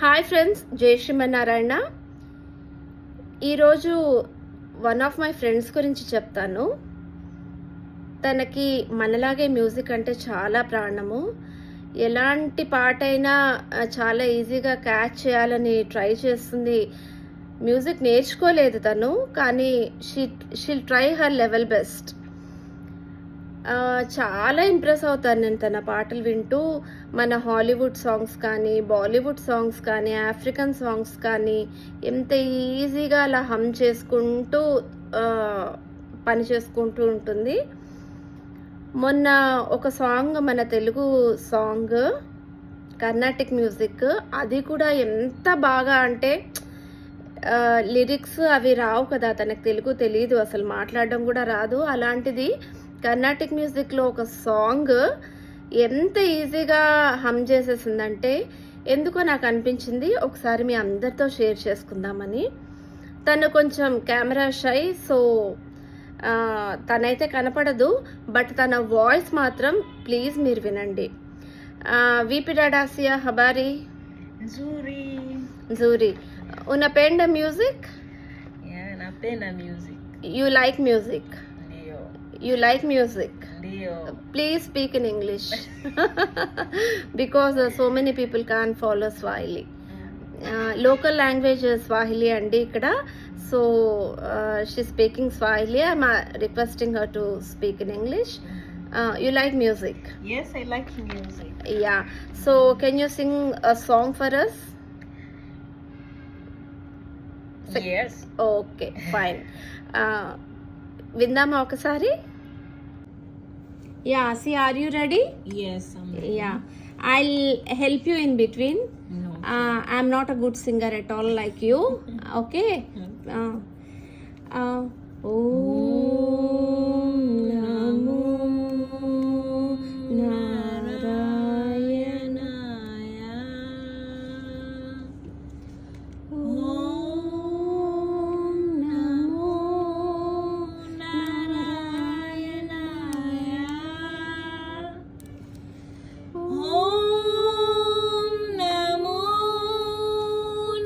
Hi friends, జై శ్రీమన్నారాయణ. ఈరోజు one of my friends గురించి చెప్తాను. తనకి మనలాగే మ్యూజిక్ అంటే చాలా ప్రాణము. ఎలాంటి పాటైనా చాలా ఈజీగా క్యాచ్ చేయాలని ట్రై చేస్తుంది. మ్యూజిక్ నేర్చుకోలేదు తను, కానీ she'll try her level best. చాలా ఇంప్రెస్ అవుతాను నేను తన పాటలు వింటూ. మన హాలీవుడ్ సాంగ్స్ కానీ, బాలీవుడ్ సాంగ్స్ కానీ, ఆఫ్రికన్ సాంగ్స్ కానీ ఎంత ఈజీగా అలా హమ్ చేసుకుంటూ పని చేసుకుంటూ ఉంటుంది. మొన్న ఒక సాంగ్, మన తెలుగు సాంగ్, కర్ణాటిక్ మ్యూజిక్, అది కూడా ఎంత బాగా అంటే లిరిక్స్ అవి రావు కదా, తనకు తెలుగు తెలియదు, అసలు మాట్లాడడం కూడా రాదు. అలాంటిది కర్ణాటిక్ మ్యూజిక్లో ఒక సాంగ్ ఎంత ఈజీగా హమ్ చేసేసిందంటే ఎందుకో నాకు అనిపించింది ఒకసారి మీ అందరితో షేర్ చేసుకుందామని. తను కొంచెం కెమెరా షై, సో తనైతే కనపడదు, బట్ తన వాయిస్ మాత్రం ప్లీజ్ మీరు వినండి. వీపీ డాడాసియా హబారి జూరీ unapenda music? Yeah, napenda music. You like music? Ndio. You like music? Ndio. Please speak in English because so many people can't follow Swahili. Local language is Swahili andi ikkada, so she's speaking Swahili. I'm requesting her to speak in English. You like music? Yes, I like music. Yeah, so can you sing a song for us? Yes. Okay, fine. విందామా ఒకసారి? Yeah, see, are you ready? Yes, I'm ready. Yeah, I'll help you in between. No. I'm not a good singer at all like you. Okay. ఓం నమో నారాయణాయ. ఓం నమో నారాయణాయ. Om Namo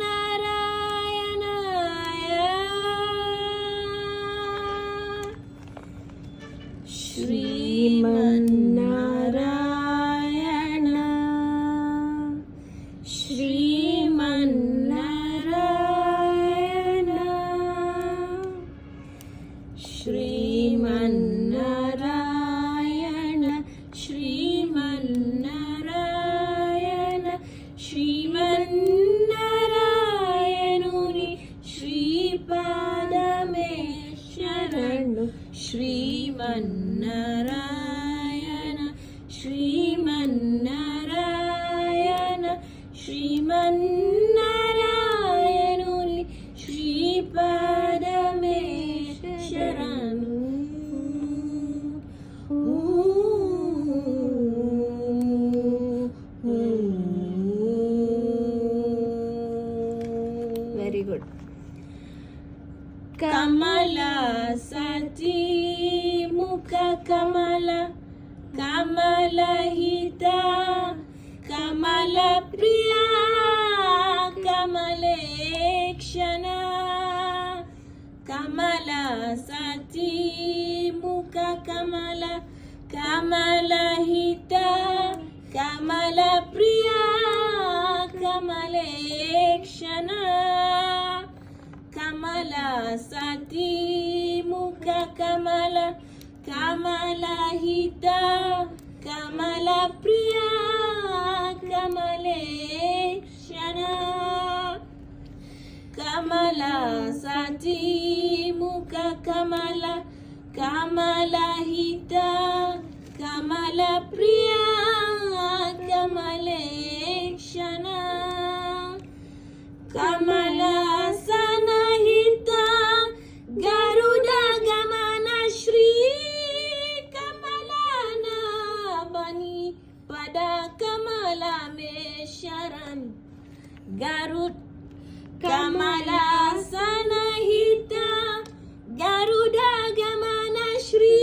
Narayanaaya. Srimannarayana Srimannarayana Srimannarayana శ్రీమన్నారాయణ శ్రీమన్నారాయణుని శ్రీపాదమే శరణు. శ్రీమన్నారాయణ శ్రీమన్నారాయణ శ్రీమన్నారాయణుని శ్రీపాదమే శరణు. Very good. కమల సతి ముఖ కమల కమలహిత కమల ప్రియా కమలేక్షణ కమల సతి ముఖ కమల కమలహిత కమల ప్రియా కమలేక్షణ కమల సతి ముఖ కమల కమలహిత కమల ప్రియా కమలేక్షణ కమల సతి ముఖ కమల కమలహిత కమల ప్రియా కమలేక్షణ కమల సనహిత గరుడ గమన శ్రీ కమలన బని పద కమల మే శరణ్ గరుడ్ కమల సనహిత గరుడ గమన శ్రీ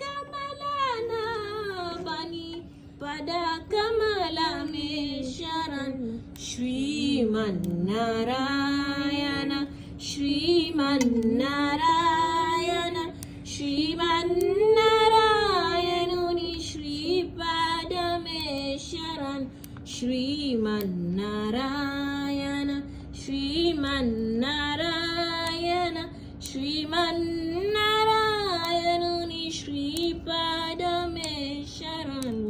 కమలన బని పద కమల మే శరణ్ శ్రీమన్నారాయణ శ్రీమన్నారాయణ శ్రీమన్నారాయణుని శ్రీపాదమే శరణ్ శ్రీమన్నారాయణ శ్రీమన్నారాయణ శ్రీమన్నారాయణుని శ్రీపాదమే శరణ్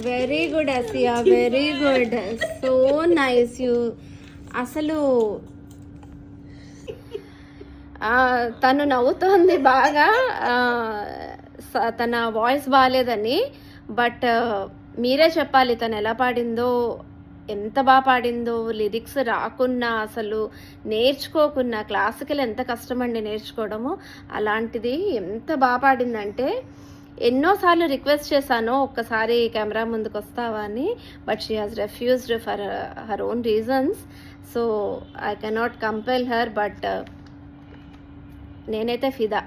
very good Asiya, very good, so nice. You అసలు తను నవ్వుతోంది బాగా, తన వాయిస్ బాగాలేదని. బట్ మీరే చెప్పాలి తను ఎలా పాడిందో, ఎంత బాగా పాడిందో. లిరిక్స్ రాకున్నా, అసలు నేర్చుకోకున్నా, క్లాసికల్ ఎంత కష్టమండి నేర్చుకోవడము, అలాంటిది ఎంత బాగా పాడిందంటే ఎన్నోసార్లు రిక్వెస్ట్ చేశాను ఒక్కసారి కెమెరా ముందుకు వస్తావా అని, but she has refused for her own reasons. So I cannot compel her, but నేనైతే ఫిదా.